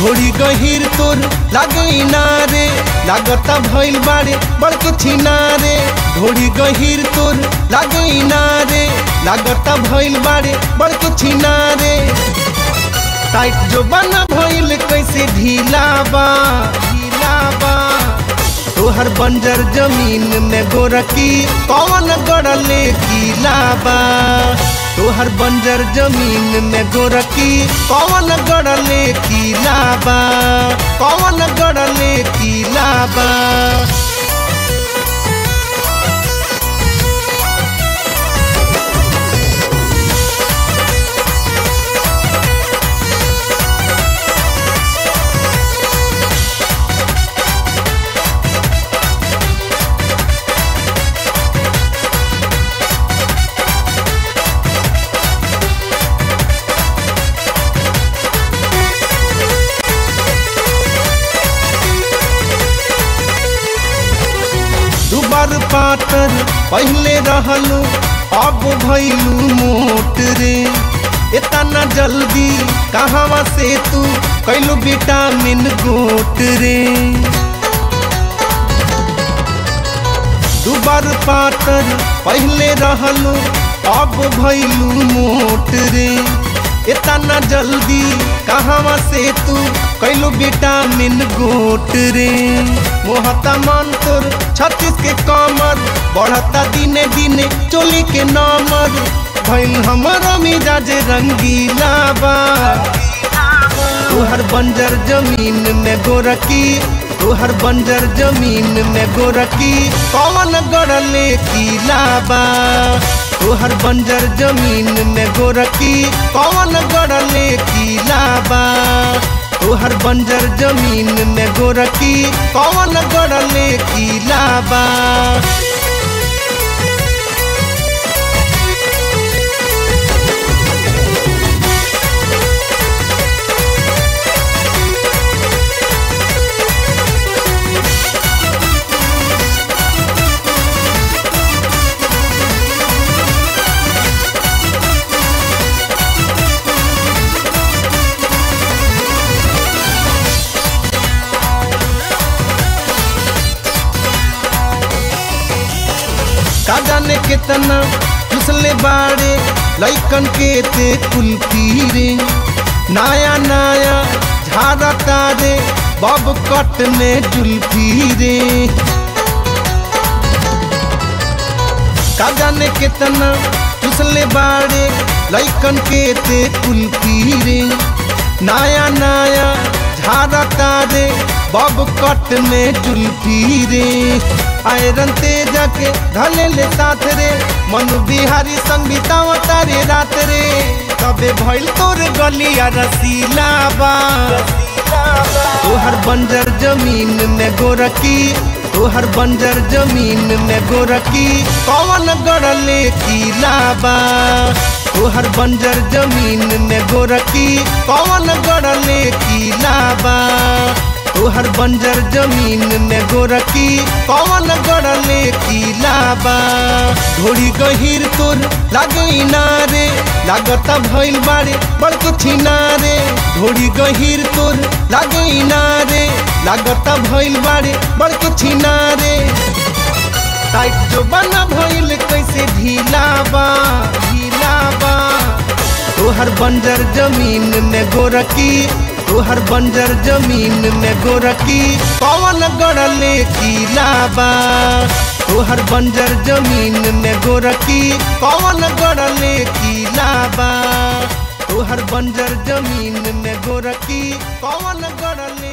ढोड़ी गहीर तोर लागे इनारे लागता भइल बाड़े बड़के छिनारे। ढोड़ी गहीर तोर लागे इनारे लागता भइल बाड़े बड़के छिनारे। टाइट जो बना भइल कैसे ढीला बा तोहर बंजर जमीन में गोरकी कौन गड़ले कीला बा। तोहर बंजर जमीन में गोरकी कौन गड़ले कीला बा कौन गड़ले कीला बा। दुबार पातर पहले रहलू अब भइलू मोट रे। इतना जल्दी कहवा से तू कैलू विटामिन गोट रे। दुबार पातर पहले रहलू अब भइलू मोट रे। इतना जल्दी कहवा से तू कैलू विटामिन गोट रे। मोहता मन तोर 36 के कमर बढ़ता दिने दिने चोली के नंबर। भइल हमारा मिजाज रंगीला बा तोहर बंजर जमीन में गोरकी तोहर बंजर जमीन में गोरकी कौन गड़ले कीला बा। तोहर बंजर जमीन में गोरकी कौन गड़ले कीला बा। तोहर बंजर जमीन में गोरकी कौन गड़ले कीला बा। का जाने कितना फिसले बाड़े लइकन के ते कुल्फी रे। नया नया झाड़ा तारे बब कट में जुल्फी रे। का जाने कितना फिसले बाड़े लइकन के ते कुल्फी रे। नया नया झाड़ा तारे बब कट में जुल्फी रे। आयरन तेजा के ढले ले साथ रे मनु बिहारी संग बितावा तारे रात रे। कबे भइल तोर गलिया रसीला बा तोहर बंजर जमीन में गोरकी तोहर बंजर जमीन में गोरकी कौन गड़ले कीला बा। तोहर बंजर जमीन में गोरकी कौन गड़ले कीला बा। तोहर बंजर जमीन में गोरकी कौन गड़ले कीला बा। ढोड़ी गहीर तोर लागे इनारे लागता भइल बाड़े बड़के छिनारे। ढोड़ी गहीर तोर लागे इनारे लागता भइल बाड़े बड़के छिनारे। टाइट जो बना भइल कैसे ढीला बा तोहर बंजर जमीन में गोरकी तोहर बंजर जमीन में गोरकी कौन गड़ले कीला बा। तोहर बंजर जमीन में गोरकी कौन गड़ले कीला बा। तोहर बंजर जमीन में गोरकी कौन गड़ले